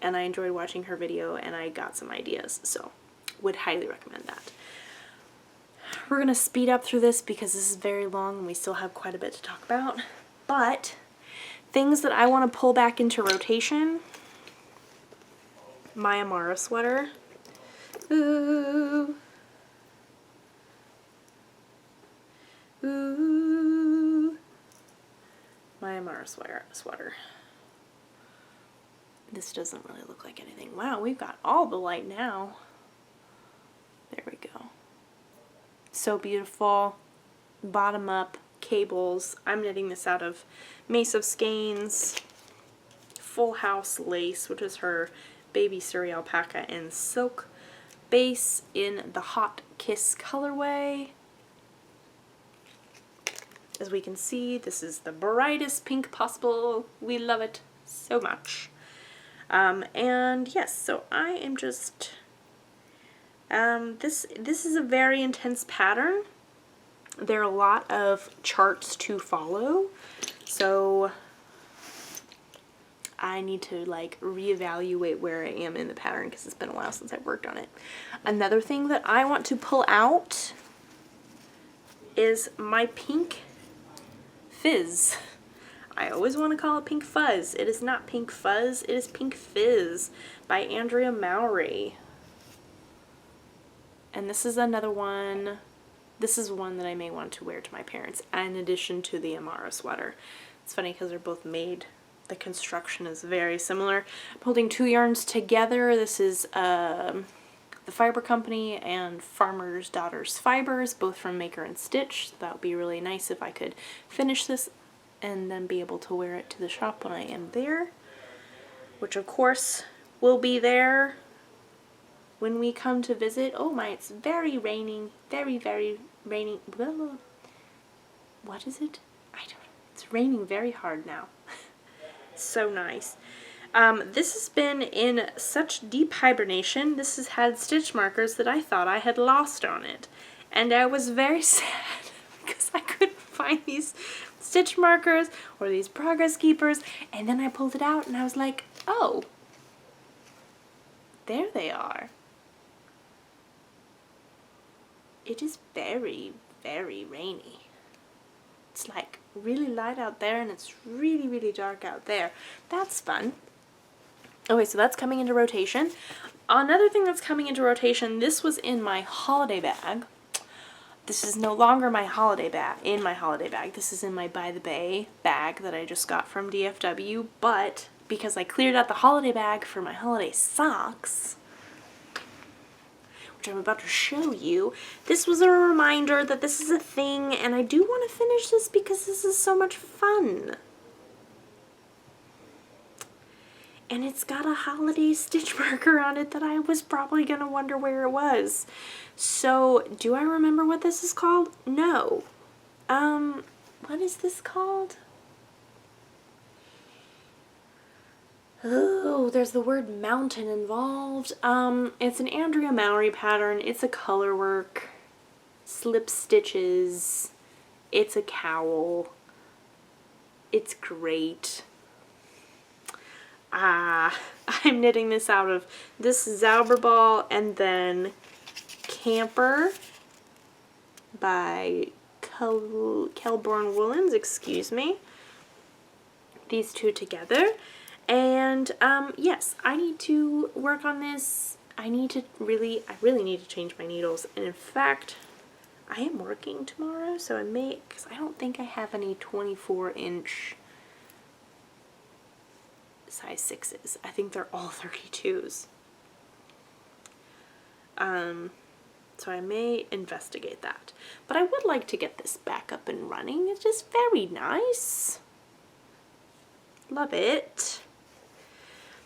and I enjoyed watching her video, and I got some ideas, so would highly recommend that. We're going to speed up through this because this is very long and we still have quite a bit to talk about, but things that I want to pull back into rotation: my Amara sweater. Ooh. Ooh. My Amara sweater. This doesn't really look like anything. Wow, we've got all the light now. There we go. So beautiful. Bottom up cables. I'm knitting this out of Mace of Skeins Full House lace, which is her baby Surrey alpaca and silk base in the Hot Kiss colorway. As we can see, this is the brightest pink possible. We love it so much. And yes, so I am just, this is a very intense pattern. There are a lot of charts to follow, so I need to like reevaluate where I am in the pattern because it's been a while since I've worked on it. Another thing that I want to pull out is my pink fizz. I always want to call it pink fuzz. It is not pink fuzz, it is pink fizz by Andrea Mowry. And this is another one. This is one that I may want to wear to my parents in addition to the Amara sweater. It's funny because they're both made. The construction is very similar. I'm holding two yarns together. This is the Fiber Company and Farmer's Daughters Fibers, both from Maker and Stitch. That would be really nice if I could finish this and then be able to wear it to the shop when I am there, which of course will be there when we come to visit. Oh my, it's very raining, very, very raining. What is it? I don't know. It's raining very hard now. So nice. This has been in such deep hibernation. This has had stitch markers that I thought I had lost on it. And I was very sad because I couldn't find these stitch markers or these progress keepers. And then I pulled it out and I was like, oh, there they are. It is very, very rainy. It's like really light out there and it's really, really dark out there. That's fun. Okay, so that's coming into rotation. Another thing that's coming into rotation, this was in my holiday bag. This is no longer my holiday bag, This is in my By the Bay bag that I just got from DFW, but because I cleared out the holiday bag for my holiday socks, which I'm about to show you, this was a reminder that this is a thing, and I do want to finish this because this is so much fun. And it's got a holiday stitch marker on it that I was probably going to wonder where it was. So, do I remember what this is called? No. What is this called? Oh, there's the word mountain involved. It's an Andrea Mowry pattern. It's a color work, slip stitches. It's a cowl. It's great. I'm knitting this out of this Zauberball and then Camper by Kelborn Woolens, excuse me. These two together. And yes, I need to work on this. I really need to change my needles. And in fact, I am working tomorrow, so I may, because I don't think I have any 24-inch size 6s. I think they're all 32s. So I may investigate that. But I would like to get this back up and running. It's just very nice. Love it.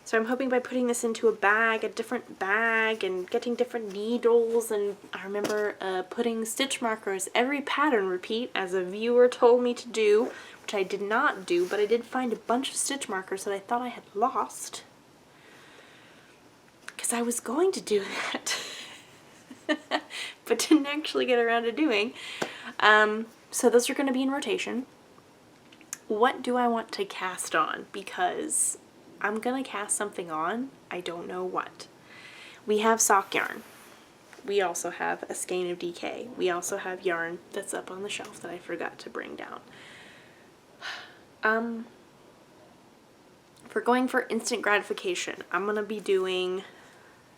So I'm hoping by putting this into a bag, a different bag, and getting different needles, and I remember putting stitch markers every pattern repeat, as a viewer told me to do, which I did not do, but I did find a bunch of stitch markers that I thought I had lost, because I was going to do that. but didn't actually get around to doing. So those are going to be in rotation. What do I want to cast on? Because I'm going to cast something on. I don't know what. We have sock yarn. We also have a skein of DK. We also have yarn that's up on the shelf that I forgot to bring down. If we're going for instant gratification, I'm going to be doing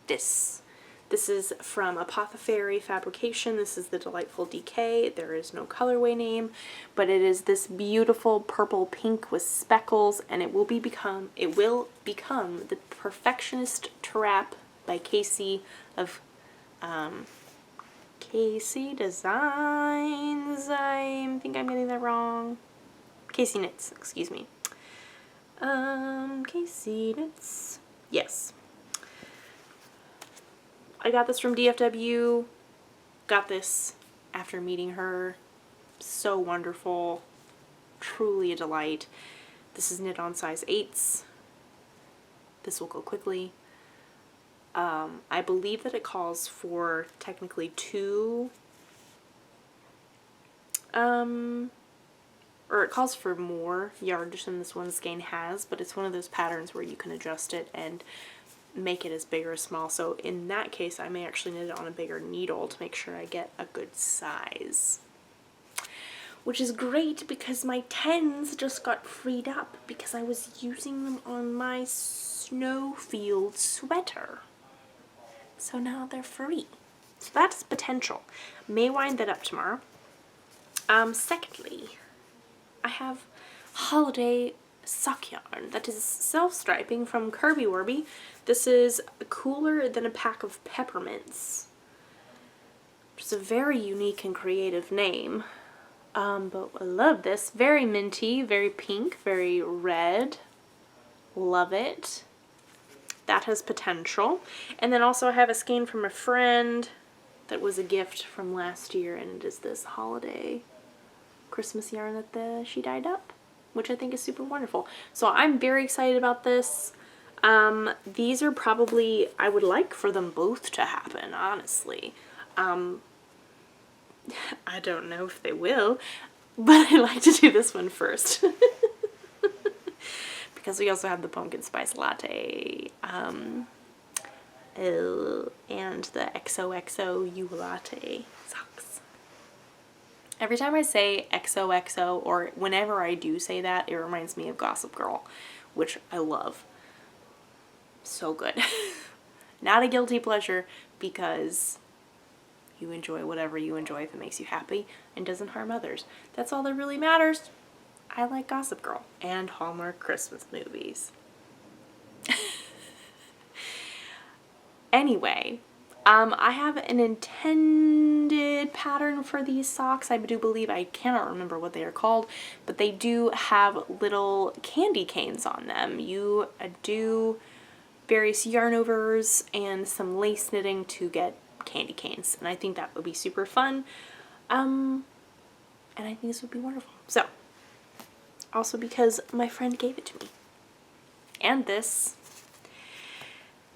this. This is from Apothecary Fabrication. This is the Delightful DK. There is no colorway name, but it is this beautiful purple pink with speckles, and it will become the Perfectionist Trap by Casey of Casey Designs. I think I'm getting that wrong. Casey Knits, excuse me. Casey Knits. Yes. I got this from DFW. Got this after meeting her. So wonderful. Truly a delight. This is knit on size 8s. This will go quickly. I believe that it calls for technically 2, or it calls for more yardage than this one skein has, but it's one of those patterns where you can adjust it and make it as big or small. So in that case, I may actually knit it on a bigger needle to make sure I get a good size. Which is great because my 10s just got freed up because I was using them on my snowfield sweater. So now they're free. So that's potential. May wind that up tomorrow. Secondly, I have holiday sock yarn that is self-striping from Kirby Warby. This is Cooler Than a Pack of Peppermints, which is a very unique and creative name. But I love this. Very minty, very pink, very red. Love it. That has potential. And then also I have a skein from a friend that was a gift from last year, and it is this holiday Christmas yarn that she dyed up, which I think is super wonderful. So I'm very excited about this. These are probably, I would like for them both to happen, honestly. I don't know if they will, but I like to do this one first. Because we also have the pumpkin spice latte, and the XOXO U latte socks. Every time I say XOXO, or whenever I do say that, it reminds me of Gossip Girl, which I love. So good. Not a guilty pleasure, because you enjoy whatever you enjoy if it makes you happy and doesn't harm others. That's all that really matters. I like Gossip Girl and Hallmark Christmas movies. Anyway, I have an intended pattern for these socks. I do believe, I cannot remember what they are called, but they do have little candy canes on them. You do various yarn overs and some lace knitting to get candy canes, and I think that would be super fun. And I think this would be wonderful. So, also because my friend gave it to me. And this.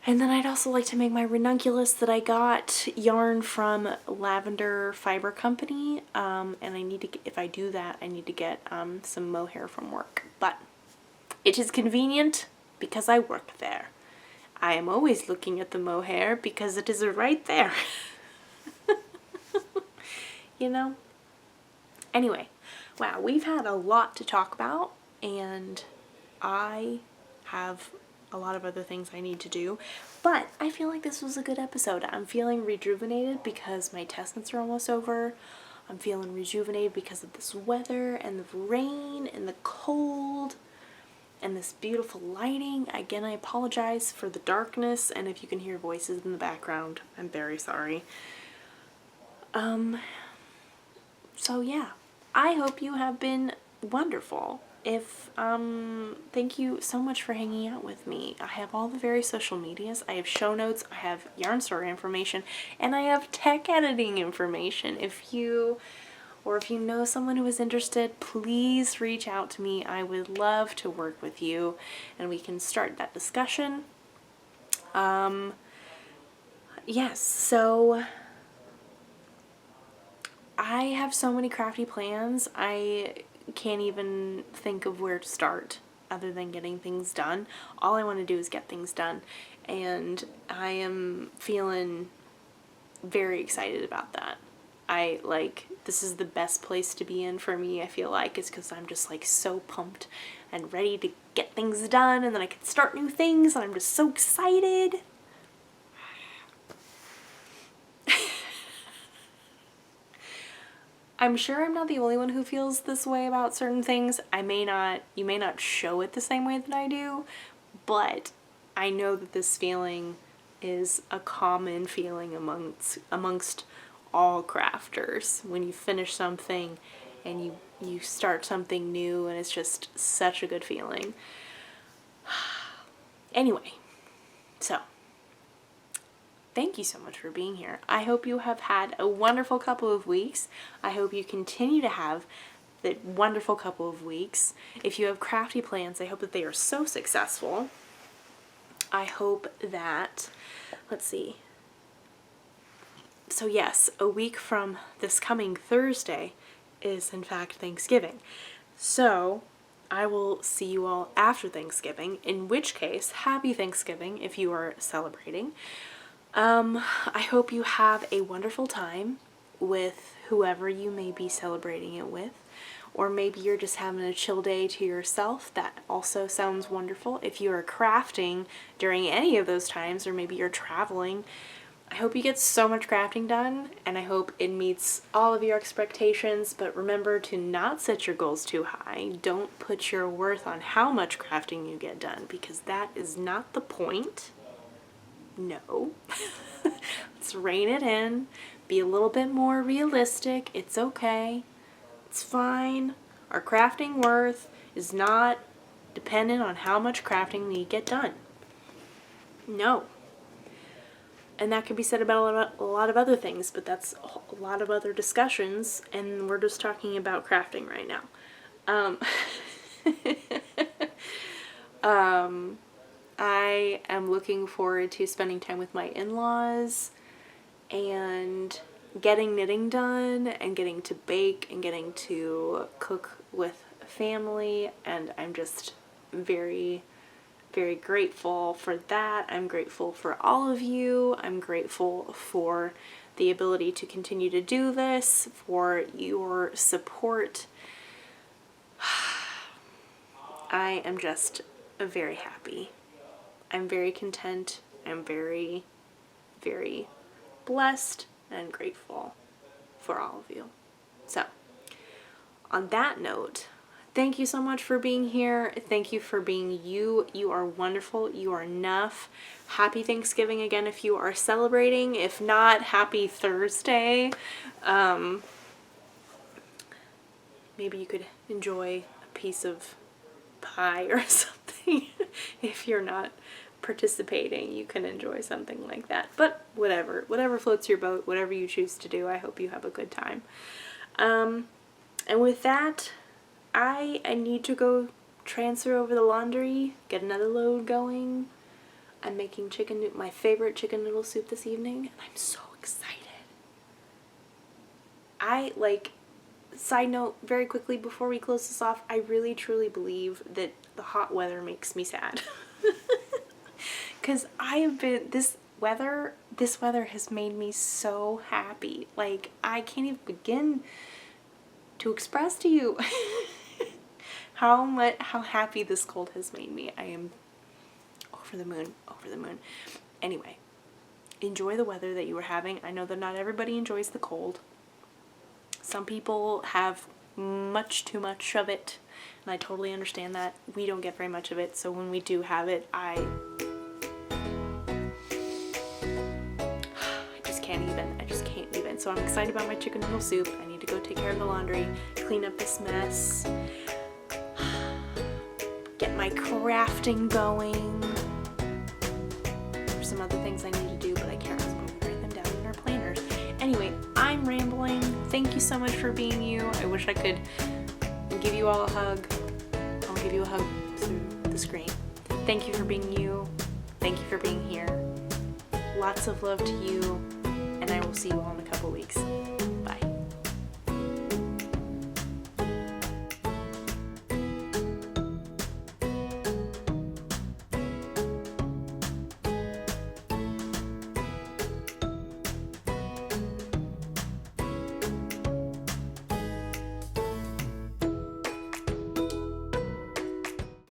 And then I'd also like to make my ranunculus that I got yarn from Lavender Fiber Company. And I need to get, if I do that, I need to get some mohair from work. But it is convenient because I work there. I am always looking at the mohair because it is right there. You know? Anyway, wow, we've had a lot to talk about, and I have a lot of other things I need to do, but I feel like this was a good episode. I'm feeling rejuvenated because my test knits are almost over. I'm feeling rejuvenated because of this weather and the rain and the cold and this beautiful lighting. Again, I apologize for the darkness, and if you can hear voices in the background, I'm very sorry. So yeah, I hope you have been wonderful. Thank you so much for hanging out with me. I have all the various social medias. I have show notes, I have yarn story information, and I have tech editing information. If you know someone who is interested, please reach out to me. I would love to work with you, and we can start that discussion. Yes, so I have so many crafty plans, I can't even think of where to start other than getting things done. All I want to do is get things done, and I am feeling very excited about that. This is the best place to be in for me, I feel like, is because I'm just like so pumped and ready to get things done, and then I can start new things, and I'm just so excited. I'm sure I'm not the only one who feels this way about certain things. You may not show it the same way that I do, but I know that this feeling is a common feeling amongst all crafters. When you finish something and you start something new, and it's just such a good feeling. Anyway, so thank you so much for being here. I hope you have had a wonderful couple of weeks. I hope you continue to have the wonderful couple of weeks. If you have crafty plans, I hope that they are so successful. I hope that, let's see. So yes, a week from this coming Thursday is in fact Thanksgiving. So I will see you all after Thanksgiving, in which case, happy Thanksgiving if you are celebrating. I hope you have a wonderful time with whoever you may be celebrating it with, or maybe you're just having a chill day to yourself. That also sounds wonderful. If you are crafting during any of those times, or maybe you're traveling, I hope you get so much crafting done, and I hope it meets all of your expectations, but remember to not set your goals too high. Don't put your worth on how much crafting you get done, because that is not the point. No. Let's rein it in. Be a little bit more realistic. It's okay. It's fine. Our crafting worth is not dependent on how much crafting we get done. No. And that could be said about a lot of other things, but that's a lot of other discussions, and we're just talking about crafting right now. I am looking forward to spending time with my in-laws and getting knitting done and getting to bake and getting to cook with family, and I'm just very, very grateful for that. I'm grateful for all of you. I'm grateful for the ability to continue to do this, for your support. I am just very happy. I'm very content. I'm very, very blessed and grateful for all of you. So, on that note, thank you so much for being here. Thank you for being you. You are wonderful. You are enough. Happy Thanksgiving again if you are celebrating. If not, happy Thursday. Maybe you could enjoy a piece of pie or something. If you're not participating, you can enjoy something like that. But whatever floats your boat, whatever you choose to do, I hope you have a good time. And with that, I need to go transfer over the laundry, get another load going. I'm making my favorite chicken noodle soup this evening, and I'm so excited. Side note, very quickly before we close this off, I really truly believe that the hot weather makes me sad. Because this weather has made me so happy. Like, I can't even begin to express to you how happy this cold has made me. I am over the moon. Anyway, enjoy the weather that you are having. I know that not everybody enjoys the cold. Some people have much too much of it, and I totally understand that. We don't get very much of it, so when we do have it, I just can't even. So I'm excited about my chicken noodle soup. I need to go take care of the laundry, clean up this mess, get my crafting going. There's some other things I need to do, but I can't remember to write them down in our planners. Anyway, I'm rambling. Thank you so much for being you. I wish I could give you all a hug. I'll give you a hug through the screen. Thank you for being you. Thank you for being here. Lots of love to you, and I will see you all in a couple weeks.